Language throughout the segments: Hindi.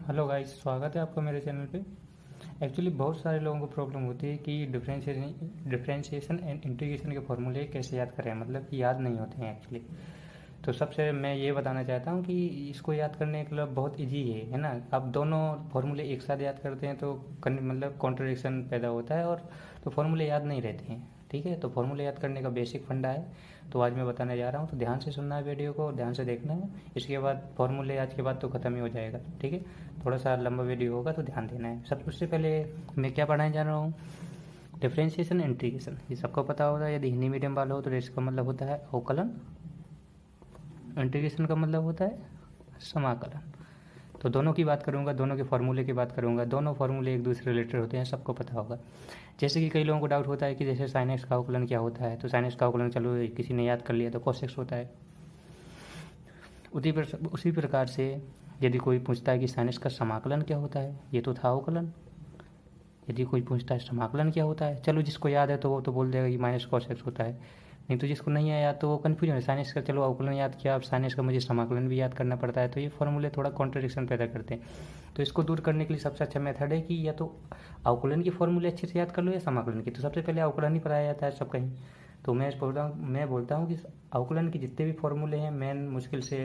हेलो गाइस, स्वागत है आपका मेरे चैनल पे। एक्चुअली बहुत सारे लोगों को प्रॉब्लम होती है कि डिफरेंशिएशन एंड इंटीग्रेशन के फॉर्मूले कैसे याद करें, मतलब कि याद नहीं होते हैं एक्चुअली। तो सबसे मैं ये बताना चाहता हूँ कि इसको याद करने के लिए बहुत इजी है ना। आप दोनों फार्मूले एक साथ याद करते हैं तो मतलब कॉन्ट्रडिक्शन पैदा होता है और तो फार्मूले याद नहीं रहते हैं। ठीक है, तो फार्मूले याद करने का बेसिक फंडा है। तो आज मैं बताने जा रहा हूँ, तो ध्यान से सुनना है वीडियो को और ध्यान से देखना है। इसके बाद फार्मूले आज के बाद तो ख़त्म ही हो जाएगा। ठीक है, थोड़ा सा लंबा वीडियो होगा तो ध्यान देना है। सबसे पहले मैं क्या पढ़ाने जा रहा हूँ, डिफरेंशिएशन इंटीग्रेशन। ये सबको पता होगा, यदि हिंदी मीडियम वाला हो तो इसका मतलब होता है अवकलन, इंटीग्रेशन का मतलब होता है समाकलन। तो दोनों की बात करूंगा, दोनों के फार्मूले की बात करूंगा। दोनों फार्मूले एक दूसरे रिलेटेड होते हैं, सबको पता होगा। जैसे कि कई लोगों को डाउट होता है कि जैसे साइन एक्स का अवकलन क्या होता है, तो साइन एक्स का अवकलन चलो किसी ने याद कर लिया तो cos x होता है। उसी प्रकार से यदि कोई पूछता है कि साइन एक्स का समाकलन क्या होता है, ये तो था अवकलन। यदि कोई पूछता है समाकलन क्या होता है, चलो जिसको याद है तो वो तो बोल देगा कि माइनस cos x होता है। नहीं तो जिसको नहीं है याद तो वो कन्फ्यूजन है। साइनस का चलो अवकलन याद किया, अब साइनस का मुझे समाकलन भी याद करना पड़ता है, तो ये फॉर्मूले थोड़ा कॉन्ट्रडिक्शन पैदा करते हैं। तो इसको दूर करने के लिए सबसे अच्छा मेथड है कि या तो अवकलन की फॉर्मूले अच्छे से याद कर लो या समाकलन की। तो सबसे पहले अवकलन ही पढ़ाया जाता है सब कहीं। तो मैं बोलता हूँ कि अवकलन के जितने भी फॉर्मूले हैं, मेन मुश्किल से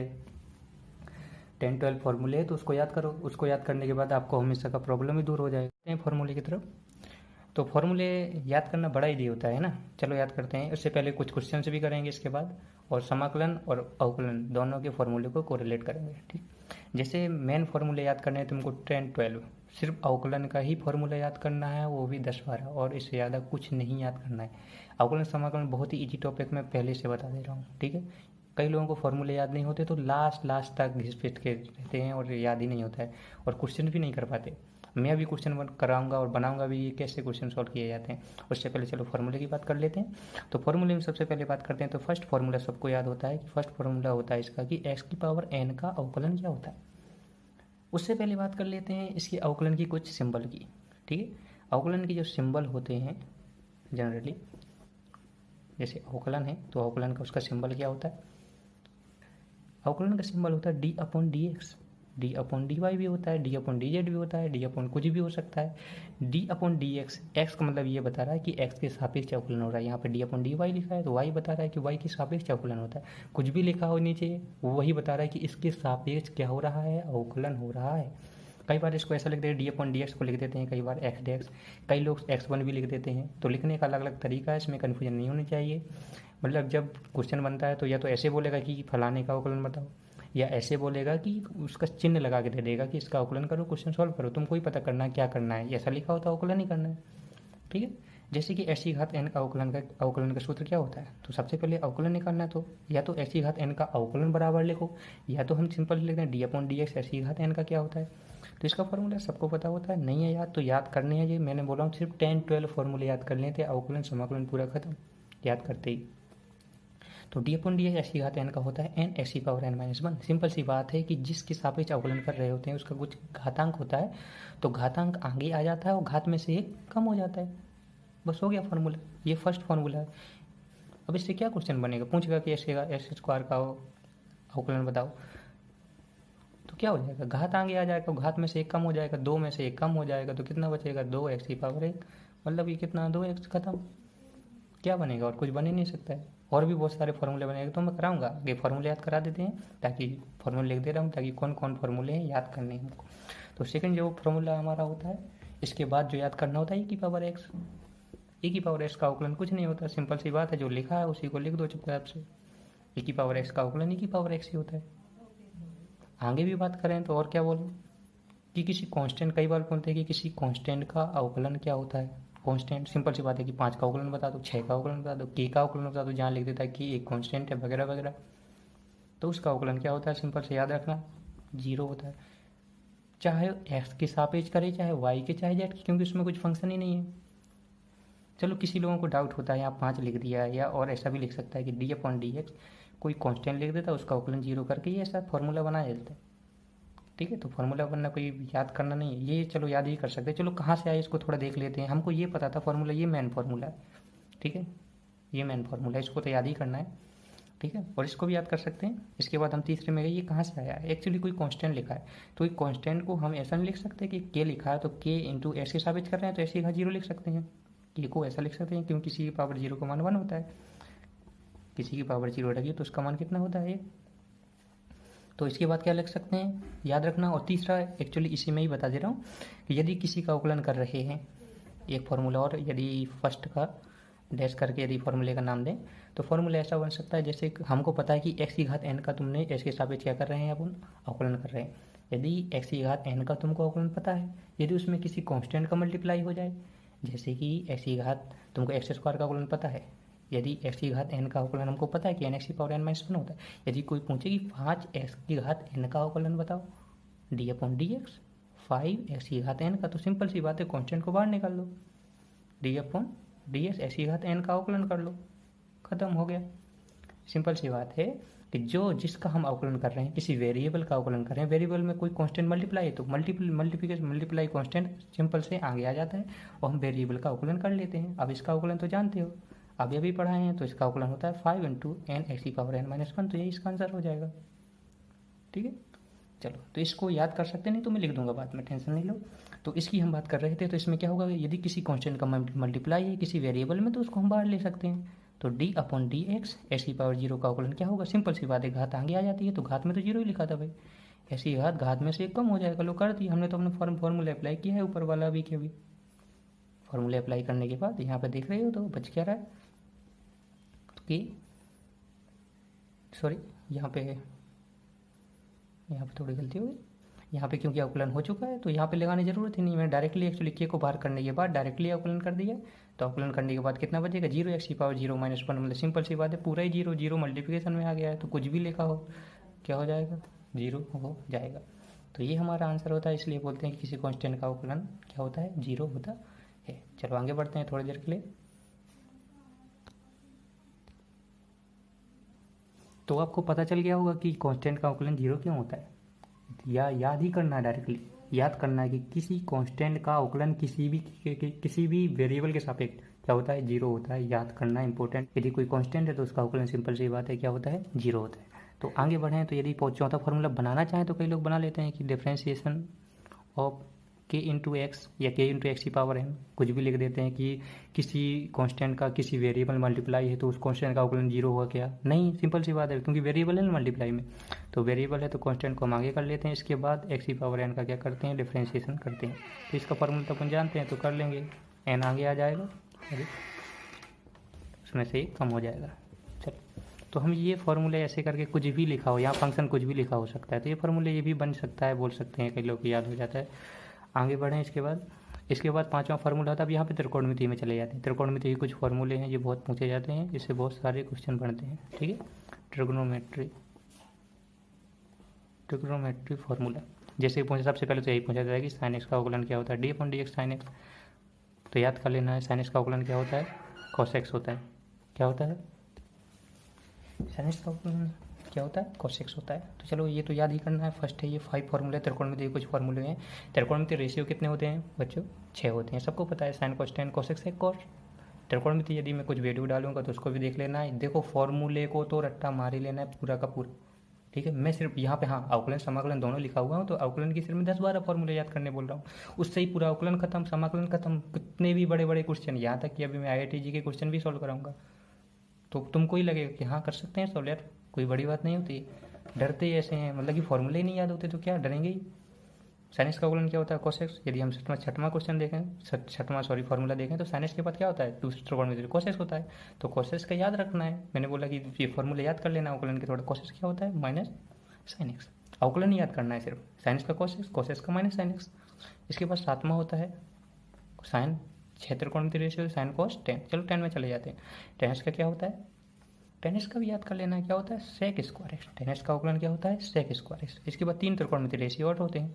10-12 फॉर्मूले है, तो उसको याद करो। उसको याद करने के बाद आपको हमेशा का प्रॉब्लम ही दूर हो जाएगा फॉर्मूले की तरफ। तो फॉर्मूले याद करना बड़ा इजी होता है ना। चलो याद करते हैं। उससे पहले कुछ क्वेश्चन भी करेंगे इसके बाद, और समाकलन और अवकलन दोनों के फॉर्मूले को कोरिलेट करेंगे। ठीक, जैसे मेन फॉर्मूले याद करने हैं तुमको 10-12, सिर्फ अवकलन का ही फॉर्मूला याद करना है, वो भी 10-12, और इससे ज़्यादा कुछ नहीं याद करना है। अवकलन समाकलन बहुत ही ईजी टॉपिक मैं पहले से बता दे रहा हूँ। ठीक है, कई लोगों को फॉर्मूले याद नहीं होते तो लास्ट तक घिस पिट के रहते हैं और याद ही नहीं होता है, और क्वेश्चन भी नहीं कर पाते। मैं अभी क्वेश्चन कराऊंगा और बनाऊंगा भी कैसे क्वेश्चन सॉल्व किए जाते हैं। उससे पहले चलो फार्मूले की बात कर लेते हैं। तो फार्मूले में सबसे पहले बात करते हैं। तो फर्स्ट फार्मूला सबको याद होता है कि फर्स्ट फार्मूला होता है इसका कि x की पावर n का अवकलन क्या होता है। उससे पहले बात कर लेते हैं इसके अवकलन की कुछ सिंबल की। ठीक है, अवकलन के जो सिंबल होते हैं जनरली, जैसे अवकलन है तो अवकलन का उसका सिंबल क्या होता है। अवकलन का सिंबल होता है d/dx। d/dy भी होता है, d/dz भी होता है, d/ कुछ भी हो सकता है। d/dx, x का मतलब ये बता रहा है कि x के सापेक्ष अवकलन हो रहा है। यहाँ पे d/dy लिखा है तो y बता रहा है कि y के सापेक्ष अवकलन होता है। कुछ भी लिखा हो नीचे वो वही बता रहा है कि इसके सापेक्ष क्या हो रहा है, अवकलन हो रहा है। कई बार इसको ऐसा लिखते हैं, d/dx को लिख देते हैं, कई बार x dx, कई लोग x1 भी लिख देते हैं। तो लिखने का अलग अलग तरीका है, इसमें कन्फ्यूजन नहीं होनी चाहिए। मतलब जब क्वेश्चन बनता है तो या तो ऐसे बोलेगा कि फलाने का अवकलन बताओ, या ऐसे बोलेगा कि उसका चिन्ह लगा के दे देगा कि इसका अवकलन करो, क्वेश्चन सॉल्व करो। तुमको ही पता करना है क्या करना है, ऐसा लिखा होता है अवकलन ही करना है। ठीक है, जैसे कि x की घात n का अवकलन का सूत्र क्या होता है। तो सबसे पहले अवकलन निकालना है, तो या तो x की घात n का अवकलन बराबर लिखो, या तो हम सिंपल लिखते हैं d/dx x की घात n का क्या होता है। तो इसका फॉर्मूला सबको पता होता है, नहीं है याद तो याद करने हैं। ये मैंने बोला हूँ सिर्फ 10-12 फॉर्मूले याद कर लेते, अवकलन समाकलन पूरा खत्म याद करते ही। तो d/dx x की घात n का होता है n x की पावर n-1। सिंपल सी बात है कि जिसके सापेक्ष अवकलन कर रहे होते हैं उसका कुछ घातांक होता है, तो घातांक आगे आ जाता है और घात में से एक कम हो जाता है। बस हो गया फार्मूला, ये फर्स्ट फार्मूला है। अब इससे क्या क्वेश्चन बनेगा, पूछेगा कि एक्स स्क्वायर का अवकलन बताओ, तो क्या हो जाएगा, घात आगे आ जाएगा, घात में से एक कम हो जाएगा, 2 में से एक कम हो जाएगा, तो कितना बचेगा, 2x की पावर 1। मतलब ये कितना, 2x खत्म। क्या बनेगा, और कुछ बन ही नहीं सकता है। और भी बहुत सारे फार्मूले बनेंगे तो मैं कराऊंगा, ये फार्मूले याद करा देते हैं, ताकि फार्मूले लिख दे रहा हूँ ताकि कौन कौन फार्मूले हैं याद करने हैं हमको। तो सेकंड जो फार्मूला हमारा होता है, इसके बाद जो याद करना होता है e की पावर x का अवकलन कुछ नहीं होता, सिंपल सी बात है, जो लिखा है उसी को लिख दो चुपचाप से। e की पावर x का अवकलन e की पावर x ही होता है। आगे भी बात करें तो और क्या बोलें कि किसी कांस्टेंट, कई बार बोलते हैं कि किसी कांस्टेंट का अवकलन क्या होता है। कांस्टेंट सिंपल सी बात है कि 5 का अवकलन बता दो, 6 का अवकलन बता दो, k का अवकलन बता दो, जहाँ लिख देता है कि एक कांस्टेंट है वगैरह वगैरह, तो उसका अवकलन क्या होता है, सिंपल से याद रखना, 0 होता है। चाहे x के सापेक्ष करे, चाहे y के, चाहे z के, क्योंकि उसमें कुछ फंक्शन ही नहीं है। चलो किसी लोगों को डाउट होता है यहाँ 5 लिख दिया है, या और ऐसा भी लिख सकता है कि d/dx कोई कांस्टेंट लिख देता है, उसका अवकलन 0 करके ये ऐसा फॉर्मूला बनाया जाता है। ठीक है, तो फार्मूला बनना कोई याद करना नहीं है, ये चलो याद ही कर सकते हैं। चलो कहाँ से आए इसको थोड़ा देख लेते हैं। हमको ये पता था फार्मूला, ये मेन फार्मूला है। ठीक है, ये मेन फार्मूला है, इसको तो याद ही करना है। ठीक है, और इसको भी याद कर सकते हैं। इसके बाद हम तीसरे में गए, ये कहाँ से आया है, एक्चुअली कोई कांस्टेंट लिखा है, तो एक कांस्टेंट को हम ऐसा नहीं लिख सकते कि के लिखा है तो के इंटू ऐसे साबित कर रहे हैं तो ऐसे का जीरो लिख सकते हैं, के को ऐसा लिख सकते हैं, क्योंकि किसी की पावर जीरो का मान 1 होता है, किसी की पावर जीरो रहेगी तो उसका मान कितना होता है 1। तो इसके बाद क्या लिख सकते हैं, याद रखना। और तीसरा एक्चुअली इसी में ही बता दे रहा हूँ कि यदि किसी का अवकलन कर रहे हैं, एक फार्मूला और यदि फर्स्ट का डैश करके यदि फार्मूले का नाम दें तो फार्मूला ऐसा बन सकता है, जैसे हमको पता है कि x की घात n का तुमने s के सापेक्ष क्या कर रहे हैं, अपन अवकलन कर रहे हैं। यदि x की घात n का तुमको अवकलन पता है, यदि उसमें किसी कांस्टेंट का मल्टीप्लाई हो जाए, जैसे कि x की घात तुमको x स्क्वायर का अवकलन पता है, यदि x की घात n का अवकलन हमको पता है कि n x की पावर n माइनस 1 होता है, यदि कोई पूछे कि 5x की घात n का अवकलन बताओ d upon d x, 5x की घात n का, तो सिंपल सी बात है कांस्टेंट को बाहर निकाल लो, d upon d x x की घात n का अवकलन कर लो, खत्म हो गया। सिंपल सी बात है कि जो जिसका हम अवकलन कर रहे हैं, किसी वेरिएबल का अवकलन कर रहे हैं, वेरिएबल में कोई कांस्टेंट मल्टीप्लाई है तो मल्टीप्लिकेशन मल्टीप्लाई कांस्टेंट सिंपल से आगे आ जाता है और हम वेरिएबल का अवकलन कर लेते हैं। अब इसका अवकलन तो जानते हो, अभी अभी पढ़ाए हैं, तो इसका अवकलन होता है 5 इंटू एन एक्स की पावर n माइनस 1, तो यही इसका आंसर हो जाएगा। ठीक है, चलो तो इसको याद कर सकते नहीं तो मैं लिख दूंगा बाद में, टेंशन नहीं लो। तो इसकी हम बात कर रहे थे, तो इसमें क्या होगा, यदि किसी कांस्टेंट का मल्टीप्लाई है किसी वेरिएबल में तो उसको हम बाहर ले सकते हैं, तो d upon d x S की पावर जीरो का अवकलन क्या होगा, सिंपल सी बात है, घात आगे आ जाती है तो घात में तो जीरो ही लिखा था भाई, ऐसी घात में से एक कम हो जाएगा, लो कर दी हमने, तो अपने फॉर्मूला अप्लाई किया है ऊपर वाला अभी के अभी। फॉर्मूला अप्लाई करने के बाद यहाँ पे देख रहे हो तो बच क्या रहा है कि सॉरी यहाँ पे थोड़ी गलती हो गई, यहाँ पे क्योंकि अवकलन हो चुका है तो यहाँ पे लगाने की जरूरत ही नहीं, मैंने डायरेक्टली एक्चुअली के को बाहर करने के बाद डायरेक्टली अवकलन कर दिया, तो अवकलन करने के बाद कितना बचेगा, 0x की पावर 0 माइनस 1, मतलब सिंपल सी बात है पूरा ही जीरो, जीरो मल्टीप्लिकेशन में आ गया है तो कुछ भी लिखा हो क्या हो जाएगा, जीरो हो जाएगा। तो ये हमारा आंसर होता है, इसलिए बोलते हैं कि किसी कॉन्स्टेंट का अवकलन क्या होता है, जीरो होता है। चलो आगे बढ़ते हैं थोड़ी देर के लिए। तो आपको पता चल गया होगा कि कांस्टेंट का अवकलन जीरो क्यों होता है, या याद ही करना है, डायरेक्टली याद करना है कि किसी कांस्टेंट का अवकलन किसी भी वेरिएबल के सापेक्ष क्या होता है, जीरो होता है, याद करना इंपॉर्टेंट। यदि कोई कांस्टेंट है तो उसका अवकलन सिंपल सी बात है क्या होता है, जीरो होता है। तो आगे बढ़ें, तो यदि चौथा फॉर्मूला बनाना चाहें तो कई लोग बना लेते हैं कि डिफ्रेंशिएशन ऑफ के इंटू एक्स या के इंटू एक्स की पावर n, कुछ भी लिख देते हैं कि किसी कांस्टेंट का किसी वेरिएबल मल्टीप्लाई है तो उस कांस्टेंट का अवकलन जीरो हुआ क्या, नहीं, सिंपल सी बात है क्योंकि वेरिएबल है ना मल्टीप्लाई में, तो वेरिएबल है तो कांस्टेंट को हम आगे कर लेते हैं, इसके बाद एक्स की पावर n का क्या करते हैं, डिफ्रेंशिएशन करते हैं। तो इसका फॉर्मूला तो अपन जानते हैं तो कर लेंगे, n आगे आ जाएगा, उसमें से कम हो जाएगा। चलो तो हम ये फार्मूले ऐसे करके कुछ भी लिखा हो, यहाँ फंक्शन कुछ भी लिखा हो सकता है, तो ये फार्मूले ये भी बन सकता है, बोल सकते हैं, कई लोग याद हो जाता है। आगे बढ़ें, इसके बाद पांचवा फार्मूला था, अब यहाँ पे त्रिकोणमिति में चले जाते हैं। त्रिकोणमिति के कुछ फार्मूले हैं, ये बहुत पूछे जाते हैं, इससे बहुत सारे क्वेश्चन बनते हैं। ठीक है, ट्रिग्नोमेट्री फार्मूला जैसे पूछा, सबसे पहले तो यही पूछा जाता है कि साइन एक्स का अवकलन क्या होता है, D upon d x sine x, तो याद कर लेना है साइन एक्स का अवकलन क्या होता है, कॉस एक्स होता है, क्या होता है, साइन एक्स का अवकलन क्या होता है, cos x होता है। तो चलो ये तो याद ही करना है, फर्स्ट है ये 5 फार्मूले, त्रिकोणमिति कुछ फार्मूले हैं। त्रिकोणमिति रेशियो कितने होते हैं बच्चों, 6 होते हैं, सबको पता है, sine cos tan cos x है cos। त्रिकोणमिति यदि मैं कुछ वैल्यू डालूंगा तो उसको भी देख लेना है, देखो फॉर्मूले को तो रट्टा मार ही लेना है पूरा का पूरा। ठीक है, मैं सिर्फ यहाँ पे हाँ अवकलन समाकलन दोनों लिखा हुआ हूँ, तो अवकलन की सिर्फ मैं 10-12 फॉर्मूले याद करने बोल रहा हूँ, उससे ही पूरा अवकलन खत्म, समाकलन खत्म, कितने भी बड़े बड़े क्वेश्चन, यहाँ तक कि अभी मैं IIT जी के क्वेश्चन भी सॉल्व कराऊंगा, तो तुमको ही लगेगा कि हाँ कर सकते हैं सॉल्व, यार कोई बड़ी बात नहीं होती, डरते ही ऐसे हैं, मतलब कि फॉर्मूले ही नहीं याद होते तो क्या डरेंगे ही। साइन एक्स का अवकलन क्या होता है, cos x। यदि हम छठवां क्वेश्चन देखें, फार्मूला देखें, तो साइन एक्स के बाद क्या होता है, दूसरे त्रिकोणमिति cos x होता है, तो cos x का याद रखना है, मैंने बोला कि ये फॉर्मूला याद कर लेना अवकलन के, थोड़ा cos x क्या होता है, माइनस साइन एक्स, अवकलन याद करना है सिर्फ, साइन एक्स का cos x का माइनस साइन एक्स। इसके बाद सातवां होता है साइन, 6 त्रिकोणमिति रेशियो साइन cos tan, चलो tan में चले जाते हैं। tan का क्या होता है, tan का भी याद कर लेना है, क्या होता है, sec स्क्वायर एक्स, tan का अवकलन क्या होता है, sec स्क्वायर एक्स। इसके बाद 3 त्रिकोणमिति रेशियो और होते हैं,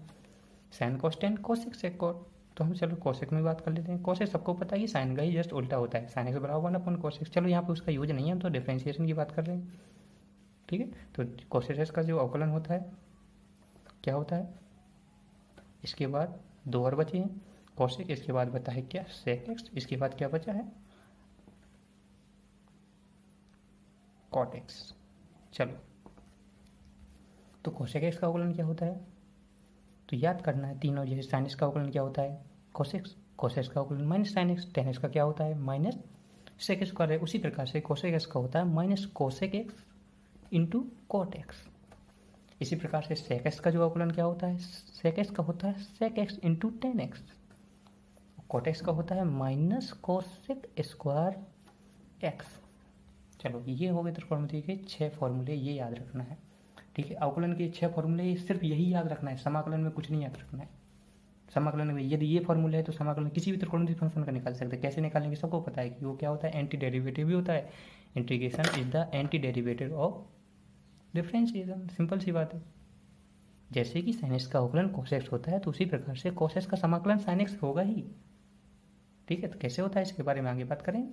sign cos tan cos x sec cot, तो हम चलो cos x में बात कर लेते हैं। cos x सबको पता है कि साइन का ही जस्ट उल्टा होता है, साइन x बराबर 1 अपॉन cos x, चलो यहाँ पे उसका यूज नहीं है, हम तो डिफरेंशिएशन की बात कर रहे हैं। ठीक है, तो cos x का जो अवकलन होता है क्या होता है, इसके बाद 2 और बचे हैं, cos x, इसके बाद बता है क्या sec x, इसके बाद क्या बचा है cot x। चलो, तो कोसेक एक्स का अवकलन क्या होता है, तो याद करना है तीनों। जैसे साइन एक्स का अवकलन क्या होता है, कोसेक्स, कोसेक्स का अवकलन minus sine x, ten x का क्या होता है, माइनस सेक स्क्वायर है। उसी प्रकार से कोसेक एक्स का होता है minus cosec x into cot x. इसी प्रकार से सेक एक्स का जो अवकलन क्या होता है, सेक एक्स का होता है sec x into tan x. Cot x का होता है माइनस कोसेक स्क्वायर एक्स। चलो, ये हो गए त्रिकोणमिति के 6 फॉर्मूले, ये याद रखना है। ठीक है, अवकलन के 6 फॉर्मूले सिर्फ यही याद रखना है, समाकलन में कुछ नहीं याद रखना है। समाकलन में यदि ये फॉर्मूला है तो समाकलन किसी भी त्रिकोणमिति फंक्शन का निकाल सकते हैं। कैसे निकालेंगे सबको पता है कि वो क्या होता है, एंटी डेरिवेटिव भी होता है। Integration is the anti derivative of differentiation, simple सी बात है। जैसे कि साइन एक्स का अवकलन कोस एक्स होता है तो उसी प्रकार से कोस एक्स का समाकलन साइन एक्स होगा ही। ठीक है, तो कैसे होता है इसके बारे में आगे बात करेंगे।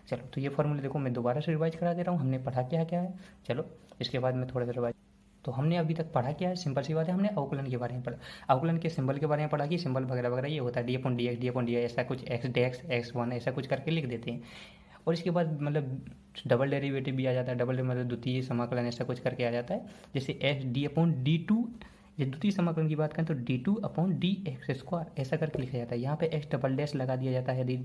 चलो, तो ये फॉर्मूले देखो मैं दोबारा से रिवाइज करा दे रहा हूँ, हमने पढ़ा क्या क्या है। चलो, इसके बाद में थोड़ा सा रिवाइज। तो हमने अभी तक पढ़ा क्या है, सिंपल सी बात है, हमने अवकलन के बारे में पढ़ा, अवकलन के सिंबल के बारे में पढ़ा कि सिंबल वगैरह वगैरह ये होता है D upon d x, d upon D ऐसा कुछ एक्स डेक्स एक्स वन ऐसा कुछ करके लिख देते हैं। और इसके बाद मतलब डबल डेरिवेटिव भी आ जाता है, डबल मतलब द्वितीय समाकलन ऐसा कुछ करके आ जाता है। जैसे x d upon d two, ये द्वितीय समाकलन की बात करें तो d two upon d x square ऐसा करके लिखा जाता है। यहाँ पे एक्स डबल डैश लगा दिया जाता है यदि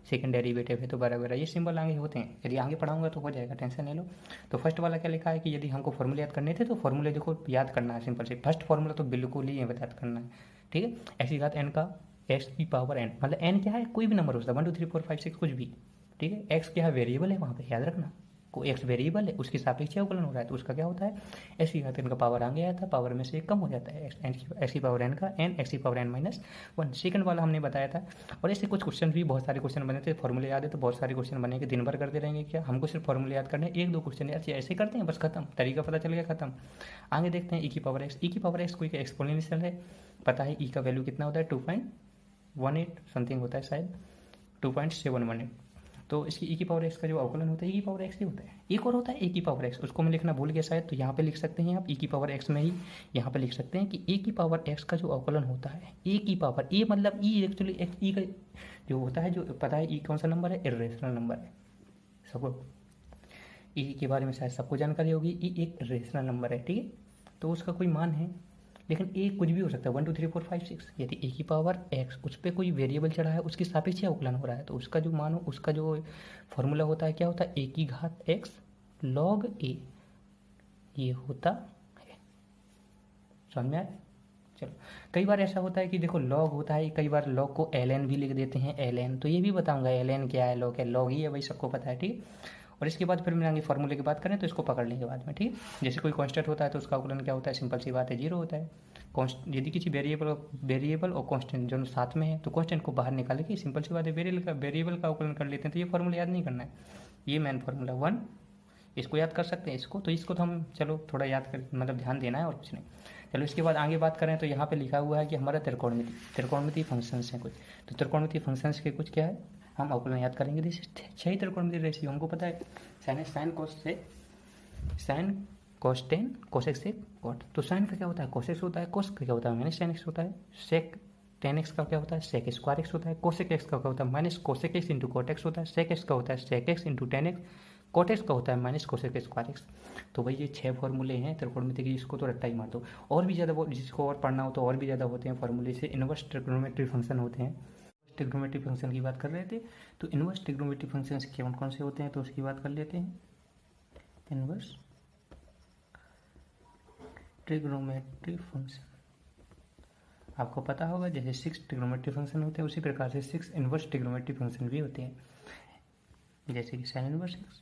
सेकंड डेरिवेटिव है तो बराबर है। ये सिंबल आगे होते हैं, यदि आगे पढ़ाऊंगा तो हो जाएगा, टेंशन नहीं लो। तो फर्स्ट वाला क्या लिखा है कि यदि हमको फॉर्मूले याद करने थे तो फॉर्मूले देखो याद करना है सिंपल से। फर्स्ट फॉर्मूला तो बिल्कुल ही याद करना है। ठीक है, ऐसी बात एन का एक्स की पावर एन, मतलब एन क्या है, कोई भी नंबर हो सकता है 1 2 3 4 5 6 कुछ भी। ठीक है, एक्स क्या है, वेरिएबल है, वहाँ पे याद रखना को एक्स वेरिएबल है, उसके सापेक्ष अवकलन हो रहा है तो उसका क्या होता है, एक्स की घात इनका पावर आगे आया था, पावर में से कम हो जाता है, एक्स की पावर एन का एन एक्स की पावर एन माइनस 1। सेकंड वाला हमने बताया था। और ऐसे कुछ क्वेश्चन भी, बहुत सारे क्वेश्चन बने थे, फॉर्मूले याद है तो बहुत सारे क्वेश्चन बनेंगे, दिन भर करते रहेंगे क्या, हमको सिर्फ फॉर्मूले याद करने, 1 2 क्वेश्चन याद ऐसे करते हैं बस खत्म, तरीका पता चल गया खत्म। आगे देखते हैं ई की पावर एक्स। ई की पावर एक्स कोई एक्सपोनेंशियल है, पता है ई का वैल्यू कितना होता है 2.18 समथिंग होता है शायद 2.718। तो इसकी ई की पावर एक्स का जो अवकलन होता है ई की पावर एक्स ही होता है। एक और होता है ए की पावर एक्स, उसको मैं लिखना भूल गया शायद, तो यहाँ पे लिख सकते हैं आप ई की पावर एक्स में ही यहाँ पे लिख सकते हैं कि ए की पावर एक्स का जो अवकलन होता है, ए की पावर, ए मतलब ई एक्चुअली ई का जो होता है, जो पता है ई कौन सा नंबर है, इर्रेशनल नंबर है। सबको ई के बारे में शायद सबको जानकारी होगी, ई एक इर्रेशनल नंबर है। ठीक है, तो उसका कोई मान है, लेकिन ए कुछ भी हो सकता है 1 2 3 4 5 6। यदि ए की पावर एक्स उस पर कोई वेरिएबल चढ़ा है, उसके सापेक्ष अवकलन हो रहा है तो उसका जो मान हो, उसका जो फॉर्मूला होता है क्या होता है, ए की घात एक्स लॉग ए, ये होता है। समझ में आया। चलो, कई बार ऐसा होता है कि देखो लॉग होता है, कई बार लॉग को एल एन भी लिख देते हैं, एल एन, तो ये भी बताऊंगा एल एन क्या है, लॉग है, लॉग ही है भाई, सबको पता है। ठीक है, और इसके बाद फिर मिलेंगे फॉर्मूले की बात करें तो इसको पकड़ लेंगे बाद में। ठीक है, जैसे कोई कांस्टेंट होता है तो उसका अवकलन क्या होता है, सिंपल सी बात है, 0 होता है। यदि किसी वेरिएबल और कांस्टेंट दोनों साथ में है तो कांस्टेंट को बाहर निकाल के सिंपल सी बात है वेरिएबल का अवकलन कर लेते हैं। तो ये फॉर्मूला याद नहीं करना है, ये मेन फॉर्मूला 1, इसको याद कर सकते हैं इसको, तो इसको तो हम चलो थोड़ा याद कर, मतलब ध्यान देना है और कुछ नहीं। चलो, इसके बाद आगे बात करें तो यहाँ पे लिखा हुआ है कि हमारा त्रिकोणमिति फंक्शंस हैं कुछ, तो त्रिकोणमिति फंक्शंस के कुछ क्या है, हम अवकलन याद करेंगे। जैसे 6 त्रिकोणमिति रेशियो हमको पता है, साइन कॉस टेन कोसेक से कॉट, तो साइन का क्या होता है कोस एक्स होता है, कोस का क्या होता है माइनस टेन एक्स होता है, सेक टेन एक्स का क्या होता है सेक स्क्वायर एक्स होता है, कोसेक एक्स का क्या होता है minus cosec x into cot x होता है, सेक एक्स का होता है sec x into tan x, cot x का होता है माइनस कोसेक स्क्वायर एक्स। तो भाई ये 6 फॉर्मूले हैं त्रिकोणमिति की, इसको तो रट्टा ही मार दो। और भी ज़्यादा जिसको और पढ़ना हो तो और भी ज़्यादा होते हैं फॉर्मूले से, इनवर्स ट्रिग्नोमेट्री फंक्शन होते हैं। ट्रिग्नोमेट्री फंक्शन की बात कर रहे थे, तो इनवर्स ट्रिग्नोमेट्री फंक्शन कौन कौन से होते हैं तो उसकी बात कर लेते हैं। इनवर्स ट्रिग्नोमेट्री फंक्शन आपको पता होगा, जैसे 6 ट्रिग्नोमेट्री फंक्शन होते हैं उसी प्रकार से 6 इनवर्स ट्रिग्नोमेट्री फंक्शन भी होते हैं, जैसे कि साइन इनवर्स एक्स।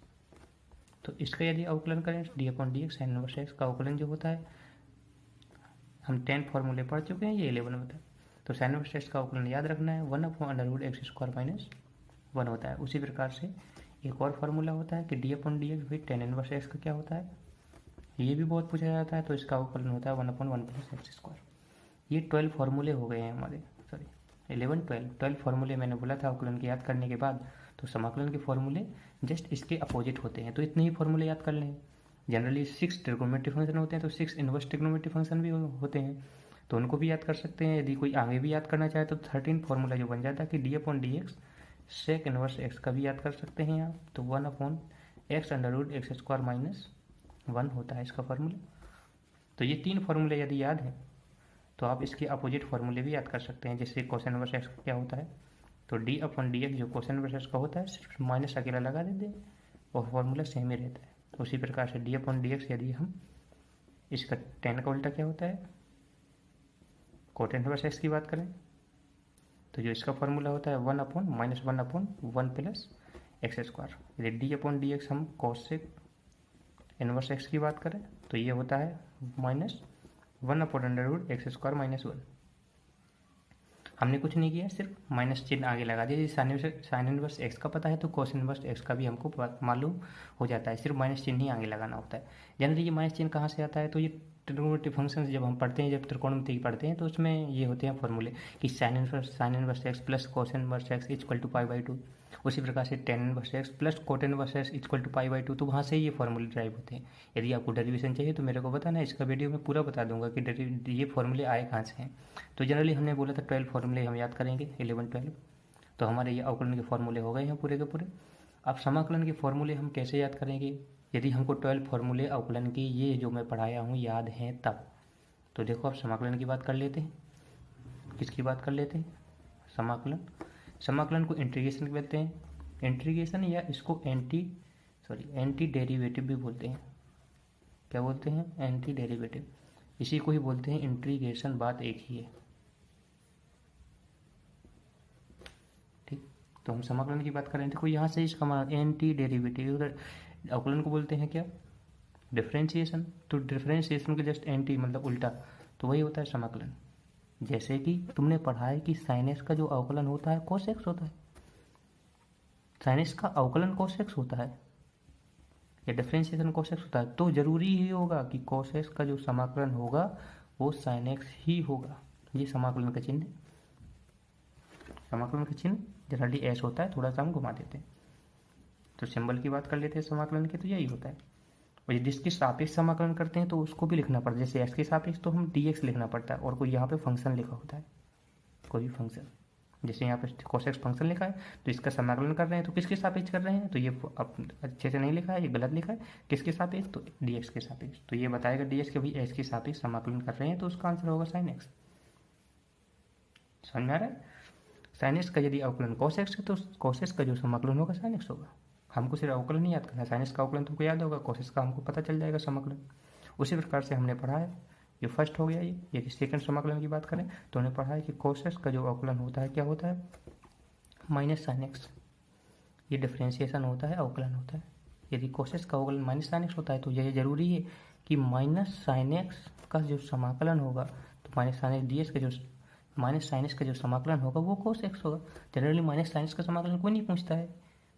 तो इसका यदि अवकलन करें D upon d x, sign inverse x का अवकलन जो होता है, हम 10 फॉर्मूले पढ़ चुके हैं, ये 11 होता है। तो साइन इनवर्स एक्स का अवकलन याद रखना है, 1 upon under root x square minus 1 होता है। उसी प्रकार से एक और फार्मूला होता है कि डी अपॉन डी एक्स, भाई टेन इनवर्स एक्स का क्या होता है, ये भी बहुत पूछा जाता है, तो इसका अवकलन होता है 1 अपॉन 1 प्लस एक्स स्क्वायर। ये 12 फॉर्मूले हो गए हैं हमारे, सॉरी 11 12 फॉर्मूले मैंने बोला था अवकलन के याद करने के बाद, तो समाकलन के फॉर्मूले जस्ट इसके अपोजिट होते हैं, तो इतने ही फॉर्मूले याद कर लें। जनरली 6 ट्रिग्नोमेट्री फंक्शन होते हैं तो 6 इनवर्स ट्रिग्नोमेट्री फंक्शन भी होते हैं, तो उनको भी याद कर सकते हैं। यदि कोई आगे भी याद करना चाहे तो 13 फॉर्मूला जो बन जाता है कि d upon d x, sec inverse x का भी याद कर सकते हैं आप, तो 1 upon x under root x square minus 1 होता है इसका फार्मूला। तो ये 3 फार्मूले यदि याद है तो आप इसके अपोजिट फार्मूले भी याद कर सकते हैं। जैसे कोसेन इनवर्स एक्स क्या होता है, तो डी अपन डी एक्स जो कोसेन इनवर्स एक्स का होता है सिर्फ माइनस अकेला लगा देते हैं और फार्मूला सेम ही रहता है। तो उसी प्रकार से डी अपन डी एक्स यदि हम इसका tan का उल्टा क्या होता है, कोटेन इनवर्स एक्स की बात करें तो जो इसका फार्मूला होता है 1/-1/1 प्लस एक्स स्क्वायर। यदि डी अपन डी एक्स हम कोसेक इनवर्स एक्स की बात करें तो ये होता है -1/√x² - 1। हमने कुछ नहीं किया, सिर्फ माइनस चिन्ह आगे लगा दिया। साइन इनवर्स एक्स का पता है तो कोस इनवर्स एक्स का भी हमको मालूम हो जाता है, सिर्फ माइनस चिन्ह ही आगे लगाना होता है। जनरली ये माइनस चिन्ह कहाँ से आता है, तो ये ट्रिग्नोमेट्री फंक्शन जब हम पढ़ते हैं, जब त्रिकोणमिति पढ़ते हैं तो उसमें ये होते हैं फॉर्मूले कि sine inverse x plus cos inverse x equal to π/2। उसी प्रकार से tan inverse x plus cot inverse x equal to π/2। तो वहाँ से ये फॉर्मूले ड्राइव होते हैं। यदि आपको डेरिवेशन चाहिए तो मेरे को बताना, इसका वीडियो में पूरा बता दूंगा कि ये फॉर्मूले आए कहाँ से हैं। तो जनरली हमने बोला था 12 फॉर्मूले हम याद करेंगे, 11-12। तो हमारे ये अवकलन के फॉर्मूले हो गए हैं पूरे के पूरे। अब समाकलन के फॉर्मूले हम कैसे याद करेंगे, यदि हमको 12 फॉर्मूले अवकलन के ये जो मैं पढ़ाया हूँ याद हैं तब। तो देखो आप समाकलन की बात कर लेते हैं। किसकी बात कर लेते हैं, समाकलन को इंटीग्रेशन कहते हैं। इंटीग्रेशन या इसको एंटी डेरिवेटिव भी बोलते हैं। क्या बोलते हैं, एंटी डेरिवेटिव। इसी को ही बोलते हैं इंटीग्रेशन, बात एक ही है। ठीक, तो हम समाकलन की बात कर रहे हैं। देखो यहाँ से इसका एंटी डेरिवेटिव अवकलन को बोलते हैं क्या, डिफरेंशिएशन। तो डिफरेंशिएशन के जस्ट एंटी मतलब उल्टा, तो वही होता है समाकलन। जैसे कि तुमने पढ़ा है कि साइन एक्स का जो अवकलन होता है कोस एक्स होता है, साइन एक्स का अवकलन कोस एक्स होता है या डिफरेंशिएशन कोस एक्स होता है, तो जरूरी ही होगा कि कोस एक्स का जो समाकलन होगा वो साइन एक्स ही होगा। ये समाकलन का चिन्ह है। समाकलन का चिन्ह जनरली एस होता है, थोड़ा सा हम घुमा देते हैं। तो सिंबल की बात कर लेते हैं समाकलन के, तो यही होता है। और यदि इसके सापेक्ष समाकलन करते हैं तो उसको भी लिखना पड़ता है। जैसे एक्स के सापेक्ष तो हम dx लिखना पड़ता है, और कोई यहाँ पे फंक्शन लिखा होता है, कोई फंक्शन। जैसे यहाँ पे cos x फंक्शन लिखा है तो इसका समाकलन कर रहे हैं, तो किसके सापेक्ष कर रहे हैं, तो ये अब अच्छे से नहीं लिखा है, ये गलत लिखा है। किसके सापेक्ष, तो dx के सापेक्ष। तो ये बताएगा dx के भाई x के सापेक्ष समाकलन कर रहे हैं, तो उसका आंसर होगा sin x। समझ में आ रहा है। sin x का यदि अवकलन cos x है तो cos x का जो समाकलन होगा sin x होगा। हमको सिर्फ अवकलन नहीं याद करना, साइन एक्स का अवकलन तुमको याद होगा, कोस एक्स का हमको पता चल जाएगा समाकलन। उसी प्रकार से हमने पढ़ा है, ये फर्स्ट हो गया। ये यदि सेकंड समाकलन की बात करें तो हमने पढ़ा है कि कोस एक्स का जो अवकलन होता है क्या होता है, माइनस साइन एक्स। ये डिफरेंशिएशन होता है, अवकलन होता है। यदि कोस एक्स का अवकलन माइनस साइन एक्स होता है तो यह जरूरी है कि माइनस साइन एक्स का जो समाकलन होगा, तो minus sine x D x का जो माइनस साइन एक्स का जो समाकलन होगा वो कोस एक्स होगा। जनरली माइनस साइन एक्स का समाकलन कोई नहीं पूछता है,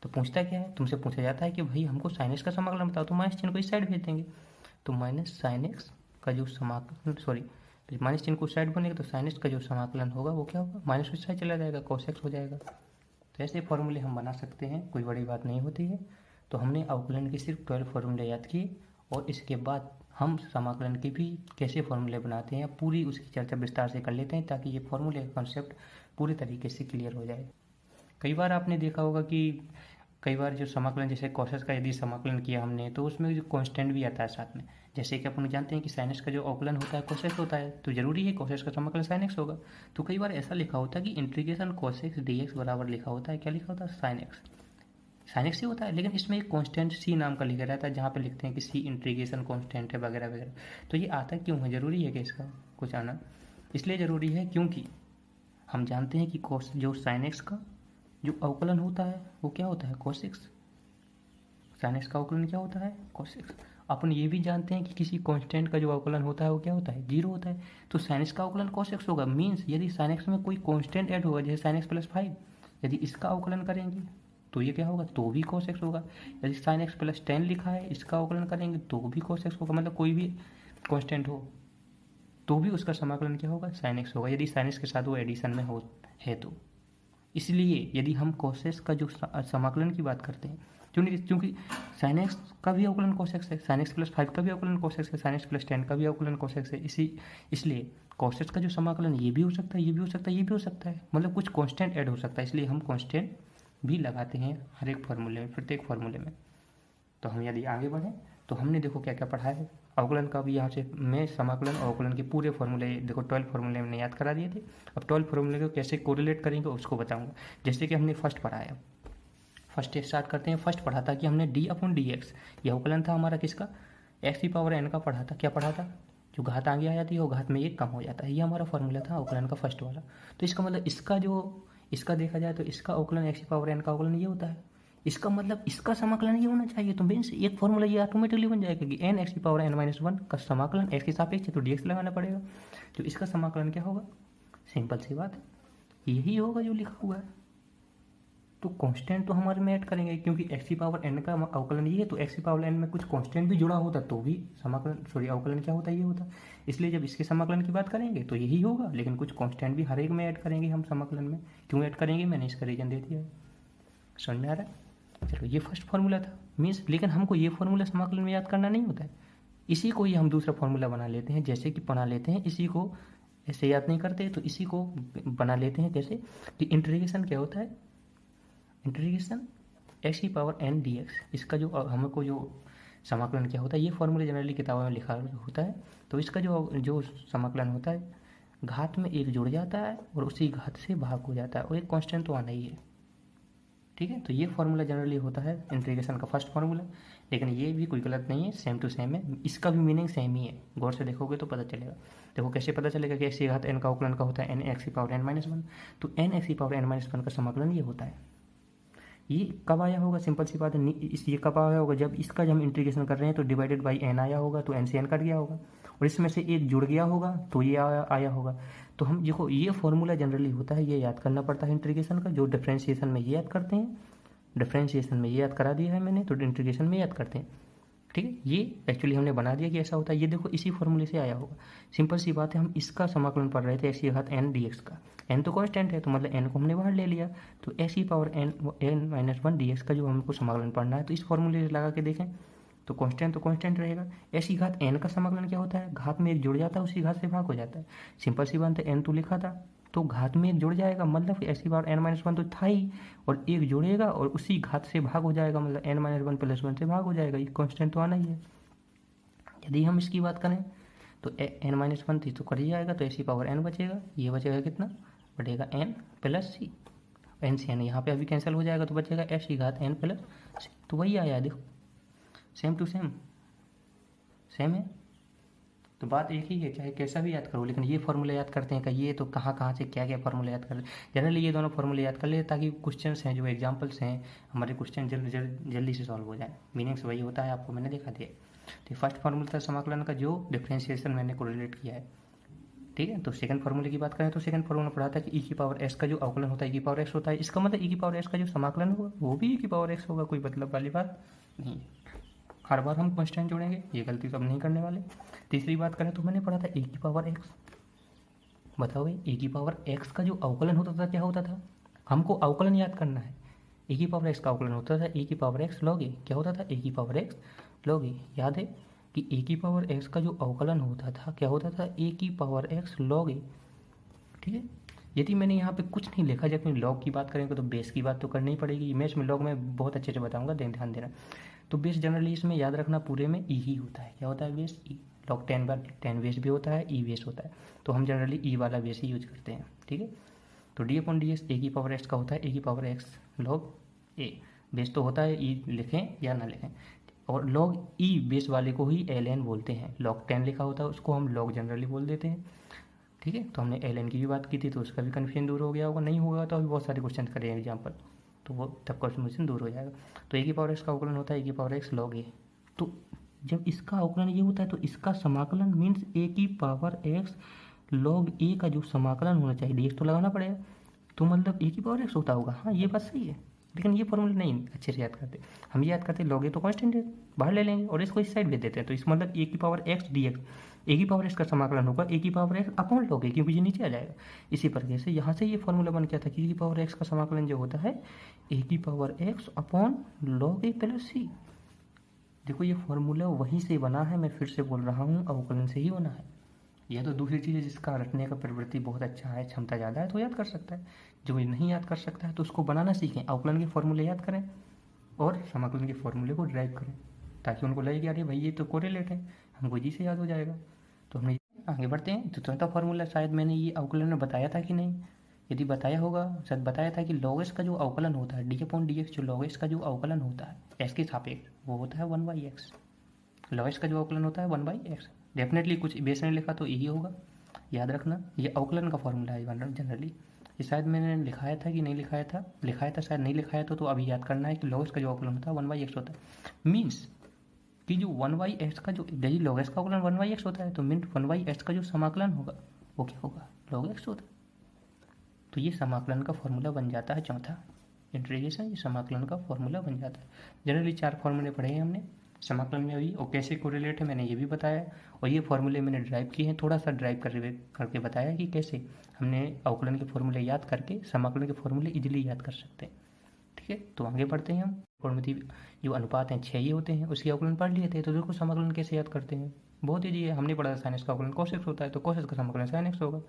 तो पूछता क्या है, तुमसे पूछा जाता है कि भाई हमको साइन एक्स का समाकलन बताओ, तो माइनस चिन्ह को इस साइड भेज देंगे। तो माइनस साइन एक्स का जो समाकलन माइनस चिन्ह को साइड बनेगा तो साइन एक्स का जो समाकलन होगा वो क्या होगा, माइनस उस साइड चला जाएगा, कोस एक्स हो जाएगा। तो ऐसे फॉर्मूले हम बना सकते हैं, कोई बड़ी बात नहीं होती है। तो हमने अवकलन के सिर्फ 12 फॉर्मूले याद किए, और इसके बाद हम समाकलन के भी कैसे फॉर्मूले बनाते हैं पूरी उसकी चर्चा विस्तार से कर लेते हैं, ताकि ये फॉर्मूले का कॉन्सेप्ट पूरी तरीके से क्लियर हो जाए। कई बार आपने देखा होगा कि कई बार जो समाकलन, जैसे कोसेस का यदि समाकलन किया हमने तो उसमें जो कांस्टेंट भी आता है साथ में। जैसे कि अपन जानते हैं कि साइन एक्स का जो अवकलन होता है कोसेस होता है, तो जरूरी है कोसेस का समाकलन साइन एक्स होगा। तो कई बार ऐसा लिखा होता है कि integration cos x D x बराबर लिखा होता है, क्या लिखा होता है, साइन एक्स ही होता है। लेकिन इसमें एक कांस्टेंट सी नाम का लिखा रहता है, जहाँ पे लिखते हैं कि सी इंटीग्रेशन कांस्टेंट है वगैरह वगैरह। तो ये आता क्यों है, जरूरी है कि इसका कुछ आना, इसलिए जरूरी है क्योंकि हम जानते हैं कि कोस जो साइन एक्स का जो अवकलन होता है वो क्या होता है, कोस एक्स। साइन एक्स का अवकलन क्या होता है, कोस एक्स। अपन ये भी जानते हैं कि किसी कांस्टेंट का जो अवकलन होता है वो क्या होता है, 0 होता है। तो साइन एक्स का अवकलन कोस एक्स होगा। मीन्स यदि साइन एक्स में कोई कांस्टेंट ऐड होगा, जैसे साइन एक्स प्लस 5, यदि इसका अवकलन करेंगे तो ये क्या होगा, तो भी कोस एक्स होगा। यदि साइन एक्स प्लस 10 लिखा है, इसका अवकलन करेंगे तो भी कोस एक्स होगा। मतलब कोई भी कांस्टेंट हो तो भी उसका समाकलन क्या होगा, साइन एक्स होगा, यदि साइन एक्स के साथ वो एडिशन में हो है तो। इसलिए यदि हम कोसेस का जो समाकलन की बात करते हैं, क्योंकि साइन एक्स का भी अवकलन कोस एक्स है, साइन एक्स प्लस 5 का भी अवकलन कोस एक्स है, साइन एक्स प्लस 10 का भी अवकलन कोस एक्स है। इसलिए कोसेस का जो समाकलन ये भी हो सकता है, ये भी हो सकता है, ये भी हो सकता है, मतलब कुछ कांस्टेंट ऐड हो सकता है। इसलिए हम कांस्टेंट भी लगाते हैं हर एक फार्मूले में, प्रत्येक फार्मूले में। तो हम यदि आगे बढ़ें तो हमने देखो क्या क्या पढ़ा है, अवकलन का भी यहाँ से मैं समाकलन और अवकलन के पूरे फॉर्मूले देखो 12 फॉर्मूले हमने याद करा दिए थे। अब 12 फॉर्मूले को कैसे कोरिलेट करेंगे उसको बताऊंगा। जैसे कि हमने फर्स्ट पढ़ा है, फर्स्ट स्टार्ट करते हैं। फर्स्ट पढ़ा था कि हमने d/dx, ये अवकलन था हमारा किसका, x⁴n का पढ़ा था। क्या पढ़ा था, जो घात आगे आ जाती है वो घात में एक कम हो जाता है, ये हमारा फॉर्मूला था अवकलन का फर्स्ट वाला। तो इसका मतलब इसका देखा जाए तो इसका अवकलन x⁴n का अवकलन ये होता है, इसका मतलब इसका समाकलन ये होना चाहिए। तो मीन्स एक फॉर्मूला ये ऑटोमेटिकली बन जाएगा कि n x⁴n-1 का समाकलन x के सापेक्ष है तो dx लगाना पड़ेगा। तो इसका समाकलन क्या होगा, सिंपल सी बात है यही होगा जो लिखा हुआ है। तो कांस्टेंट तो हमारे में ऐड करेंगे क्योंकि x⁴n का अवकलन ये है, तो x⁴n में कुछ कांस्टेंट भी जुड़ा होता तो भी अवकलन क्या होता, ये होता। इसलिए जब इसके समाकलन की बात करेंगे तो यही होगा, लेकिन कुछ कांस्टेंट भी हर एक में ऐड करेंगे हम समाकलन में। क्यों ऐड करेंगे मैंने इसका रीजन दे दिया है, समझ में आ रहा है। चलो ये फर्स्ट फार्मूला था मीन्स, लेकिन हमको ये फार्मूला समाकलन में याद करना नहीं होता है, इसी को ही हम दूसरा फार्मूला बना लेते हैं। जैसे कि बना लेते हैं, इसी को ऐसे याद नहीं करते तो इसी को बना लेते हैं कैसे कि इंटीग्रेशन क्या होता है, इंटीग्रेशन x⁴n dx, इसका जो हमको जो समाकलन क्या होता है, ये फॉर्मूला जनरली किताबों में लिखा होता है। तो इसका जो समाकलन होता है, घात में एक जुड़ जाता है और उसी घात से भाग हो जाता है और एक कांस्टेंट तो आना ही है, ठीक है। तो ये फार्मूला जनरली होता है इंटीग्रेशन का फर्स्ट फार्मूला, लेकिन ये भी कोई गलत नहीं है, सेम टू सेम है, इसका भी मीनिंग सेम ही है। गौर से देखोगे तो पता चलेगा। देखो कैसे पता चलेगा कि x⁴n का अवकलन का होता है n x⁴n-1, तो n x⁴n-1 का समाकलन ये होता है। ये कब आया होगा, सिंपल सी बात है, ये कब आया होगा, जब इसका जब हम इंटीग्रेशन कर रहे हैं तो डिवाइडेड बाई n आया होगा, तो n से n कट गया होगा और इसमें से एक जुड़ गया होगा तो ये आया होगा। तो हम देखो ये फॉर्मूला जनरली होता है, ये याद करना पड़ता है इंटीग्रेशन का, जो डिफरेंशिएशन में ये याद करते हैं, डिफरेंशिएशन में ये याद करा दिया है मैंने, तो इंटीग्रेशन में याद करते हैं, ठीक है। ये एक्चुअली हमने बना दिया कि ऐसा होता है, ये देखो इसी फॉर्मूले से आया होगा। सिंपल सी बात है, हम इसका समाकलन पढ़ रहे थे x⁴n dx का, n तो कांस्टेंट है तो मतलब n को हमने बाहर ले लिया, तो x⁴n-1 dx का जो हमको समाकलन पढ़ना है तो इस फॉर्मूले से लगा के देखें तो कांस्टेंट रहेगा। x⁴n का समाकलन क्या होता है, घात में एक जुड़ जाता है उसी घात से भाग हो जाता है, सिंपल सी बात है, n तो लिखा था तो घात में एक जुड़ जाएगा, मतलब x⁴n-1 तो था ही और एक जुड़ेगा और उसी घात से भाग हो जाएगा, मतलब n-1 + 1 से भाग हो जाएगा, ये कांस्टेंट तो आना ही है। यदि हम इसकी बात करें तो n-1 तो कर ही जाएगा, तो x⁴n बचेगा, ये बचेगा कितना, बढ़ेगा n + c, n से n यहाँ पे अभी कैंसिल हो जाएगा तो बचेगा x⁴n + c, तो वही आया, देखो सेम टू सेम है। तो बात एक ही है, चाहे कैसा भी याद करो, लेकिन ये फार्मूला याद करते हैं कि ये तो कहाँ से क्या क्या फार्मूला याद कर, जनरली ये दोनों फार्मूले याद कर ले ताकि क्वेश्चंस हैं जो एग्जांपल्स हैं हमारे क्वेश्चन जल्दी से सॉल्व हो जाए। मीनिंग्स वही होता है, आपको मैंने दिखा दिया। तो फर्स्ट फार्मूला था समाकलन का जो डिफरेंशिएशन मैंने कोरिलेट किया है, ठीक है। तो सेकंड फार्मूले की बात करें तो सेकंड फार्मूला पढ़ा था कि e⁴x का जो अवकलन होता है e⁴x होता है, इसका मतलब e⁴x का जो समाकलन होगा वो भी e⁴x होगा, कोई मतलब वाली बात नहीं। हर बार हम कांस्टेंट जोड़ेंगे, ये गलती तो अब नहीं करने वाले। तीसरी बात करें तो मैंने पढ़ा था e⁴x, बताओ e⁴x का जो अवकलन होता था क्या होता था, हमको अवकलन याद करना है। e⁴x का अवकलन होता था e⁴x log a, क्या होता था e⁴x log a, याद है कि e⁴x का जो अवकलन होता था क्या होता था e⁴x log a, ठीक है। यदि मैंने यहाँ पे कुछ नहीं लिखा, जब मैं लॉग की बात करेंगे तो बेस की बात तो करनी पड़ेगी, मैं इसमें लॉग में बहुत अच्छे से बताऊंगा, ध्यान देना। तो बेस जनरली इसमें याद रखना पूरे में ई ही होता है, क्या होता है बेस, ई। लॉग 10/10 बेस भी होता है, ई बेस होता है, तो हम जनरली ई वाला बेस ही यूज करते हैं, ठीक है। तो d/dx e⁴x का होता है e⁴x log a, बेस तो होता है ई लिखें या ना लिखें, और log ई बेस वाले को ही ln बोलते हैं। log 10 लिखा होता है उसको हम log जनरली बोल देते हैं, ठीक है। तो हमने ln की भी बात की थी तो उसका भी कन्फ्यूजन दूर हो गया होगा, नहीं होगा तो अभी बहुत सारे क्वेश्चन करें एग्जाम्पल, तो वो तब कन्फ्यूजन दूर हो जाएगा। तो e⁴x का अवकलन होता है e⁴x log a, तो जब इसका अवकलन ये होता है तो इसका समाकलन मीन्स e⁴x log a का जो समाकलन होना चाहिए, dx तो लगाना पड़ेगा, तो मतलब e⁴x होता होगा। हाँ ये बात सही है, लेकिन ये फॉर्मूला नहीं अच्छे से याद करते, हम ये याद करते log a तो कांस्टेंट है, बाहर ले लेंगे और इसको इस साइड भेज देते हैं, तो इस मतलब e⁴x dx, e⁴x का समाकलन होगा e⁴x log a, क्योंकि ये नीचे आ जाएगा। इसी प्रकार से यहाँ से ये फॉर्मूला बन गया था कि e⁴x का समाकलन जो होता है e⁴x log a + c। देखो ये फॉर्मूला वहीं से बना है, मैं फिर से बोल रहा हूँ, अवकलन से ही बना है। यह तो दूसरी चीज़ है जिसका रटने का प्रवृत्ति बहुत अच्छा है, क्षमता ज़्यादा है तो याद कर सकता है, जो नहीं याद कर सकता है तो उसको बनाना सीखें, अवकलन के फॉर्मूले याद करें और समाकलन के फॉर्मूले को ड्राइव करें, ताकि उनको लगे कि अरे भाई ये तो कोरिलेट है, हमको जी से याद हो जाएगा। तो हमने आगे बढ़ते हैं। तो चौथा फॉर्मूला शायद मैंने ये अवकलन में बताया था कि नहीं, यदि बताया होगा, शायद बताया था कि log s का जो अवकलन होता है d/dx, जो log s का जो अवकलन होता है s के सापेक्ष, वो होता है 1/x। log s का जो अवकलन होता है 1/x। डेफिनेटली कुछ बेस ने लिखा तो यही होगा, याद रखना। ये अवकलन का फॉर्मूला है जनरली। ये शायद मैंने लिखाया था कि नहीं लिखाया था, लिखाया था शायद, नहीं लिखाया तो अभी याद करना है कि log s का जो अवकलन होता है 1/x होता है। मीन्स कि जो 1/x का जो यदि log s का अवकलन 1/x होता है तो मीन 1/x का जो समाकलन होगा वो क्या होगा, log x होता है। तो ये समाकलन का फॉर्मूला बन जाता है चौथा, इंटीग्रेशन, ये समाकलन का फॉर्मूला बन जाता है। जनरली 4 फॉर्मूले पढ़े हैं हमने समाकलन में अभी, और कैसे कोरिलेट है मैंने ये भी बताया, और ये फॉर्मूले मैंने ड्राइव किए हैं, थोड़ा सा ड्राइव करके बताया कि कैसे हमने अवकलन के फॉर्मूले याद करके समाकलन के फॉर्मूले इजीली याद कर सकते हैं। ठीक है, तो आगे बढ़ते हैं हम। त्रिकोणमिति जो अनुपात हैं 6 ये होते हैं, उसके अवकलन पढ़ लिए थे। तो देखो समाकलन कैसे याद करते हैं, बहुत ईजी है। हमने पढ़ा था साइन एक्स का अवकलन cos x होता है, तो cos x का समाकलन sin x होगा।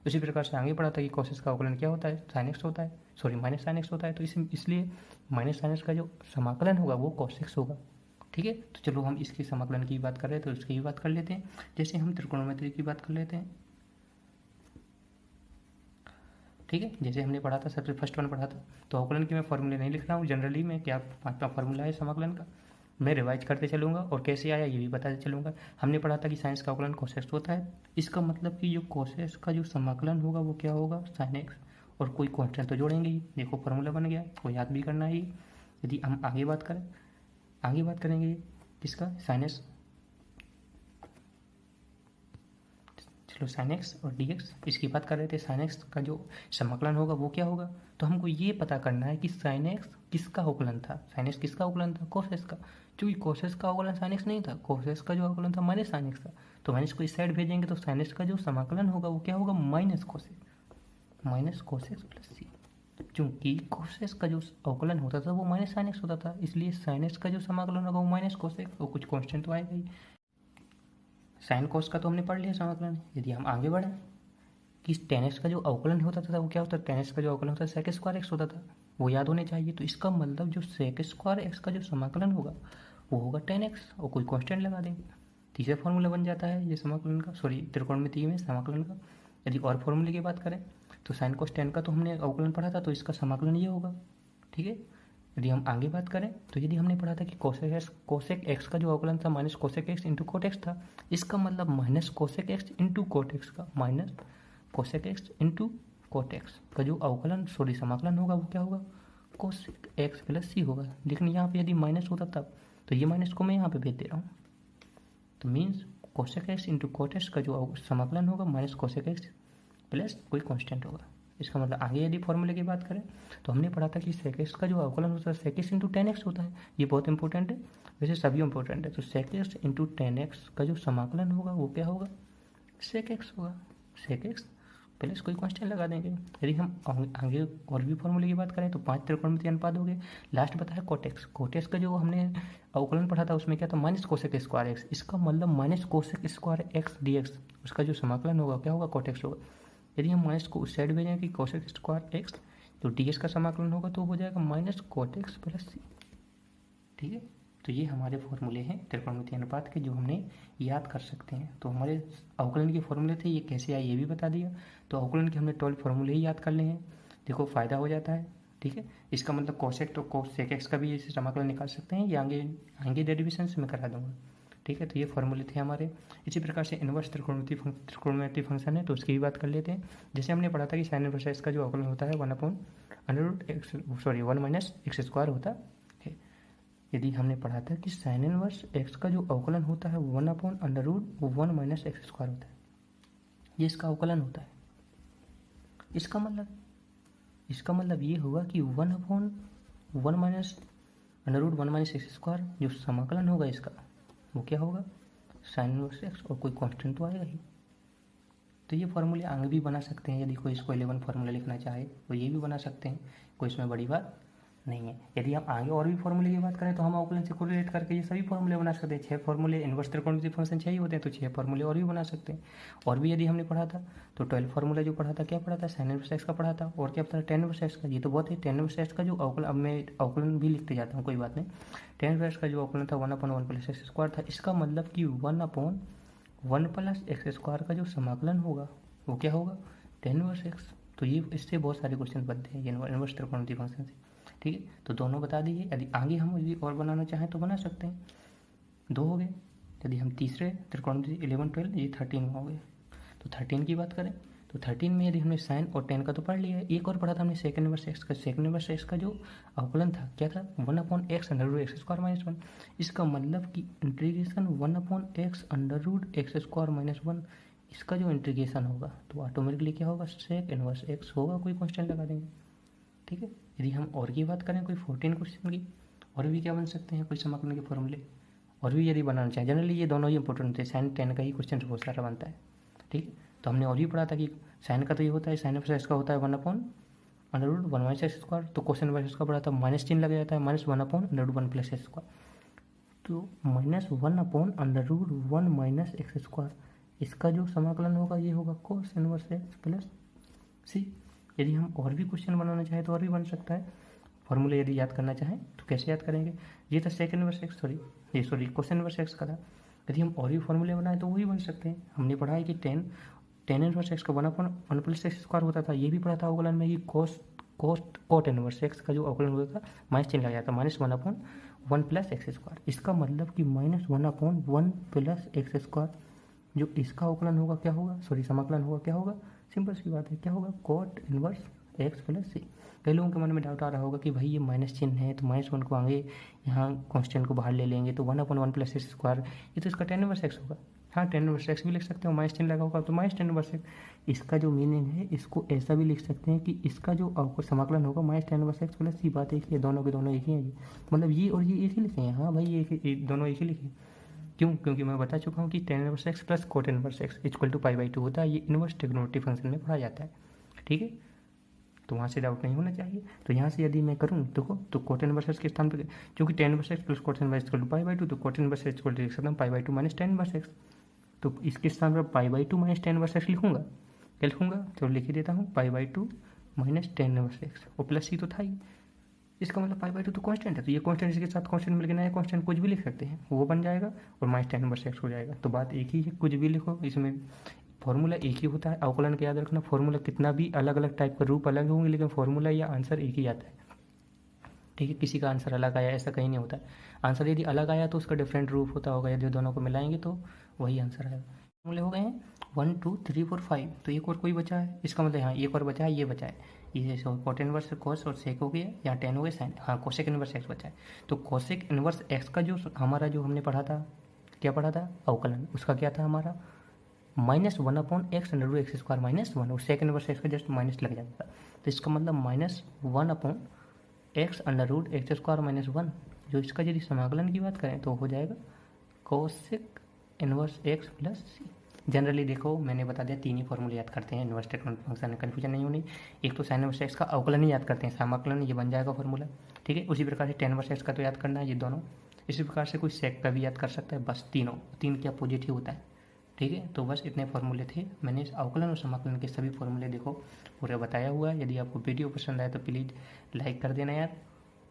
उसी प्रकार से आगे पढ़ा था कि cos x का अवकलन क्या होता है, sin x होता है, सॉरी माइनस sin x होता है। तो इसलिए माइनस sin x का जो समाकलन होगा वो cos x होगा। ठीक है, तो चलो हम इसके समाकलन की बात कर रहे हैं तो इसकी भी बात कर लेते हैं। जैसे हम त्रिकोणमिति की बात कर लेते हैं। ठीक है, जैसे हमने पढ़ा था, सबसे फर्स्ट वन पढ़ा था। तो अवकलन की मैं फॉर्मूले नहीं लिख रहा हूँ, जनरली मैं क्या 5वां फॉर्मूला है समाकलन का, मैं रिवाइज करते चलूँगा और कैसे आया ये भी बताते चलूँगा। हमने पढ़ा था कि साइंस का अवकलन cos x होता है। इसका मतलब कि जो cos x का जो समाकलन होगा वो क्या होगा, sin x, और कोई कॉन्स्टेंट तो जोड़ेंगे ही। देखो फॉर्मूला बन गया, को याद भी करना ही। यदि हम आगे बात करेंगे किसका, sin x, चलो sin x और dx, इसकी बात कर रहे थे। sin x का जो समाकलन होगा वो क्या होगा, तो हमको ये पता करना है कि sin x किसका अवकलन था। sin x किसका अवकलन था, cos x का। क्योंकि cos x का अवकलन sin x नहीं था, cos x का जो अवकलन था माइनस sin x था। तो माइनस को इस साइड भेजेंगे तो sin x का जो समाकलन होगा वो क्या होगा, minus cos x plus c। क्योंकि cos x का जो अवकलन होता था वो माइनस sin x होता था, इसलिए sin x का जो समाकलन होगा वो माइनस cos x, वो कुछ कॉन्स्टेंट तो आएगा ही। साइन कोस का तो हमने पढ़ लिया समाकलन। यदि हम आगे बढ़ें कि tan x का जो अवकलन होता था वो क्या होता है, tan x का जो अवकलन होता है sec स्क्वायर x होता था, वो याद होने चाहिए। तो इसका मतलब जो sec स्क्वायर x का जो समाकलन होगा वो होगा tan x, और कोई कांस्टेंट लगा देंगे। तीसरा फॉर्मूला बन जाता है ये समाकलन का, सॉरी त्रिकोणमिति में समाकलन का। यदि और फॉर्मूले की बात करें तो साइन कोस tan का तो हमने अवकलन पढ़ा था, तो इसका समाकलन ये होगा। ठीक है, यदि हम आगे बात करें तो यदि हमने पढ़ा था कि कोसेक एक्स का जो अवकलन था minus cosec x into cot x था, इसका मतलब minus cosec x into cot x का, minus cosec x into cot x का जो अवकलन सॉरी समाकलन होगा वो क्या होगा, कोसेक एक्स प्लस सी होगा। लेकिन यहाँ पे यदि माइनस होता तब, तो ये माइनस को मैं यहाँ पे भेज दे रहा हूँ। तो means cosec x into cot x का जो समाकलन होगा माइनस कोसेक एक्स प्लस कोई कॉन्स्टेंट होगा। इसका मतलब आगे यदि फॉर्मूले की बात करें तो हमने पढ़ा था कि sec x का जो अवकलन होता है sec x into tan x होता है। ये बहुत इंपॉर्टेंट है, वैसे सभी इंपॉर्टेंट है। तो sec x into tan x का जो समाकलन होगा वो क्या होगा, sec x होगा। sec x प्लस कोई कांस्टेंट लगा देंगे। यदि हम आगे और भी फॉर्मूले की बात करें तो 5 त्रिकोणमितीय अनुपात हो गए। लास्ट बताया कोट एक्स का जो हमने अवकलन पढ़ा था उसमें क्या था, माइनस कोसेक स्क्वायर एक्स। इसका मतलब minus cosec square x D x, उसका जो समाकलन होगा क्या होगा, कोट एक्स होगा। यदि हम माइनस को उस साइड भेजेंगे कि कोसेक स्क्वायर एक्स, तो डी एक्स का समाकलन होगा तो हो जाएगा माइनस कोट एक्स प्लस सी। ठीक है, तो ये हमारे फॉर्मूले हैं त्रिकोणमितीय अनुपात के जो हमने याद कर सकते हैं। तो हमारे अवकलन के फॉर्मूले थे, ये कैसे आए ये भी बता दिया। तो अवकलन के हमने 12 फॉर्मूले ही याद कर लिए हैं। देखो फ़ायदा हो जाता है। ठीक है, इसका मतलब कोसेक तो कोसेक एक्स का भी इसे समाकलन निकाल सकते हैं, ये आगे डेरिवेशन से मैं करा दूंगा। ठीक है, तो ये फॉर्मूले थे हमारे। इसी प्रकार से इनवर्स त्रिकोणमितीय फंक्शन है तो उसकी भी बात कर लेते हैं। जैसे हमने पढ़ा था कि साइन इनवर्स एक्स का जो अवकलन होता है 1 माइनस एक्स स्क्वायर होता है। यदि हमने पढ़ा था कि साइन इनवर्स एक्स का जो अवकलन होता है 1 माइनस एक्स स्क्वायर होता है, ये इसका अवकलन होता है। इसका मतलब ये होगा कि 1 माइनस एक्स स्क्वायर जो समाकलन होगा इसका वो क्या होगा, साइन इनवर्स एक्स, और कोई कांस्टेंट तो आएगा ही। तो ये फॉर्मूले आगे भी बना सकते हैं, यदि कोई इसको 11 फार्मूला लिखना चाहे तो ये भी बना सकते हैं, कोई इसमें बड़ी बात नहीं है। यदि हम आगे और भी फॉर्मूले की बात करें तो हम अवकलन से कोरिलेट करके ये सभी फॉर्मूले बना सकते हैं। 6 फॉर्मूले इनवर्स त्रिकोणमितीय फंक्शन 6 ही होते हैं, तो 6 फॉर्मूले और भी बना सकते हैं। और भी यदि हमने पढ़ा था तो 12 फॉर्मूला जो पढ़ा था, क्या पढ़ा था, साइन इनवर्स एक्स का पढ़ा था, और क्या पढ़ा था, tan इनवर्स एक्स का। ये तो बहुत है, tan इनवर्स एक्स का जो अवकलन, अब मैं अवकलन भी लिखते जाता हूँ, कोई बात नहीं। tan इनवर्स एक्स का जो अवकलन था 1/1 + x² था। इसका मतलब कि 1/1 + x² का जो समाकलन होगा वो क्या होगा, tan इनवर्स एक्स। तो ये इससे बहुत सारे क्वेश्चन बनते हैं ये इनवर्स त्रिकोणमितीय फंक्शन से। ठीक है, तो दोनों बता दीजिए। यदि आगे हम यदि और बनाना चाहें तो बना सकते हैं। 2 हो गए। यदि हम तीसरे त्रिकोणमितीय 11, 12, ये 13 हो गए। तो 13 की बात करें तो 13 में यदि हमने साइन और tan का तो पढ़ लिया है, एक और पढ़ा था हमने सेकंड इनवर्स एक्स का। सेकंड इनवर्स एक्स का जो अवकलन था क्या था, 1/x √x² - 1। इसका मतलब कि इंटीग्रेशन 1/x √x² - 1, इसका जो इंटीग्रेशन होगा तो ऑटोमेटिकली क्या होगा, सेक इनवर्स एक्स होगा, कोई कांस्टेंट लगा देंगे। ठीक है, यदि हम और की बात करें कोई 14 क्वेश्चन की, और भी क्या बन सकते हैं कोई समाकलन के फॉर्मूले, और भी यदि बनाना चाहें। जनरली ये दोनों ही इंपॉर्टेंट होते हैं, साइन tan का ही क्वेश्चन बहुत सारा बनता है। ठीक है, तो हमने और भी पढ़ा था कि साइन का तो ये होता है, साइन इनवर्स एक्स का होता है 1/√1 - x²। तो क्वेश्चन इनवर्स का पढ़ा था, माइनस चिन्ह लग जाता है, -1/√1 + x²। तो -1/√1 - x², इसका जो समाकलन होगा ये होगा cos इनवर्स एक्स प्लस सी। यदि हम और भी क्वेश्चन बनाना चाहें तो और भी बन सकता है। फॉर्मूले यदि याद करना चाहें तो कैसे याद करेंगे, ये था second inverse x, question inverse x का था। यदि हम और भी फॉर्मूले बनाएं तो वही बन सकते हैं। हमने पढ़ा है कि tan इनवर्स एक्स का 1/1 + x² होता था। ये भी पढ़ा था अवकलन में कि cot इनवर्स एक्स का जो अवकलन होता था माइनस चिन्ह लग जाता, -1/1 + x²। इसका मतलब कि -1/1 + x², जो इसका अवकलन होगा क्या होगा, समाकलन होगा क्या होगा, सिंपल सी बात है, क्या होगा, cot इनवर्स एक्स प्लस सी। कई लोगों के मन में डाउट आ रहा होगा कि भाई ये माइनस चिन्ह है तो -1 को आगे यहाँ कांस्टेंट को बाहर ले लेंगे तो 1/1 + x², ये तो इसका tan इनवर्स एक्स होगा। हाँ, tan इनवर्स एक्स भी लिख सकते हो, माइनस चिन्ह लगा होगा तो -tan इनवर्स एक्स। इसका जो मीनिंग है इसको ऐसा भी लिख सकते हैं कि इसका जो समाकलन होगा -tan इनवर्स एक्स प्लस सी। बात एक ही है, दोनों के दोनों एक ही हैं जी, मतलब ये और ये एक ही लिखे हैं। हाँ भाई, ये दोनों एक ही लिखे। क्यों, क्योंकि मैं बता चुका हूँ कि tan inverse x plus cot inverse x = π/2 होता है। ये इनवर्स ट्रिग्नोमेट्रिक फंक्शन में पढ़ा जाता है। ठीक है, तो वहाँ से डाउट नहीं होना चाहिए। तो यहाँ से यदि मैं करूँ देखो, तो cot इनवर्स एक्स के स्थान पर, क्योंकि tan inverse x plus cot inverse = π/2, तो cot इनवर्स एक्स को लिख सकता हूँ π/2 - tan इनवर्स एक्स। तो इसके स्थान पर π/2 - tan इनवर्स एक्स लिखूंगा, क्या लिखूंगा, तो लिख ही देता हूँ π/2 - tan इनवर्स एक्स, और प्लस सी तो था ही। इसका मतलब π/2 तो कांस्टेंट है, तो ये कांस्टेंट इसके साथ कांस्टेंट मिलकर नया कांस्टेंट कुछ भी लिख सकते हैं, वो बन जाएगा और -tan इनवर्स एक्स हो जाएगा। तो बात एक ही है, कुछ भी लिखो, इसमें फॉर्मूला एक ही होता है। अवकलन का याद रखना, फॉर्मूला कितना भी अलग अलग टाइप का रूप अलग होंगे लेकिन फॉर्मूला या आंसर एक ही आता है। ठीक है, किसी का आंसर अलग आया ऐसा कहीं नहीं होता है। आंसर यदि अलग आया तो उसका डिफरेंट रूप होता होगा, यदि दोनों को मिलाएंगे तो वही आंसर आएगा। फॉर्मूले हो गए हैं 1 2 3 4 5, तो एक और कोई बचा है, इसका मतलब हाँ एक और बचा है, ये बचा है, ये cot इनवर्स cos और sec हो गया, यहाँ tan हो गया, sin, हाँ कोसेक इनवर्स एक्स बचा है। तो कोसेक इनवर्स एक्स का जो हमारा जो हमने पढ़ा था, क्या पढ़ा था, अवकलन, उसका क्या था हमारा -1/x √x² - 1, और सेक इनवर्स एक्स का जस्ट माइनस लग जाता था। तो इसका मतलब -1/x √x² - 1, जो इसका यदि समाकलन की बात करें तो हो जाएगा कोसेक इनवर्स एक्स प्लस सी। जनरली देखो मैंने बता दिया, 3 ही फॉर्मूले याद करते हैं इनवर्स त्रिकोणमितीय फंक्शन में, कन्फ्यूजन नहीं होनी। एक तो साइन इनवर्स एक्स का अवकलन ही याद करते हैं, समाकलन ये बन जाएगा फॉर्मूला। ठीक है, उसी प्रकार से tan इनवर्स एक्स का तो याद करना है, ये दोनों। इसी प्रकार से कोई सेक का भी याद कर सकता है, बस तीन के अपोजिट ही होता है। ठीक है, तो बस इतने फॉर्मूले थे। मैंने इस अवकलन और समाकलन के सभी फॉर्मूले देखो पूरा बताया हुआ है। यदि आपको वीडियो पसंद आए तो प्लीज़ लाइक कर देना यार।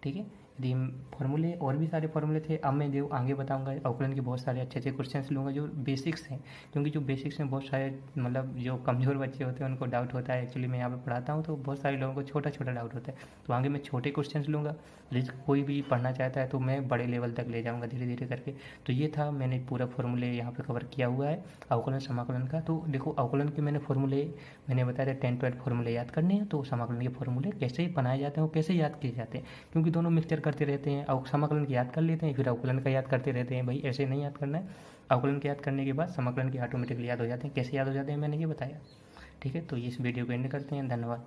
ठीक है, यदि फॉर्मूले और भी सारे फॉर्मूले थे, अब मैं जो आगे बताऊंगा अवकलन के बहुत सारे अच्छे क्वेश्चंस लूँगा जो बेसिक्स हैं, क्योंकि जो बेसिक्स में बहुत सारे मतलब जो कमज़ोर बच्चे होते हैं उनको डाउट होता है। एक्चुअली मैं यहाँ पे पढ़ाता हूँ तो बहुत सारे लोगों को छोटा छोटा डाउट होता है, तो आगे मैं छोटे क्वेश्चंस लूँगा। यदि कोई भी पढ़ना चाहता है तो मैं बड़े लेवल तक ले जाऊँगा धीरे धीरे करके। तो ये था, मैंने पूरा फॉर्मूले यहाँ पर कवर किया हुआ है अवकलन समाकलन का। तो देखो अवकलन के मैंने बताया था 10 12 फॉर्मूले याद करने हैं, तो समाकलन के फॉर्मूले कैसे बनाए जाते हैं और कैसे याद किए जाते हैं, क्योंकि दोनों मिक्सचर करते रहते हैं। समाकलन की याद कर लेते हैं फिर अवकलन का याद करते रहते हैं, भाई ऐसे नहीं याद करना है। अवकलन के याद करने के बाद समाकलन के ऑटोमेटिकली याद हो जाते हैं। कैसे याद हो जाते हैं मैंने ये बताया। ठीक है, तो इस वीडियो को एंड करते हैं, धन्यवाद।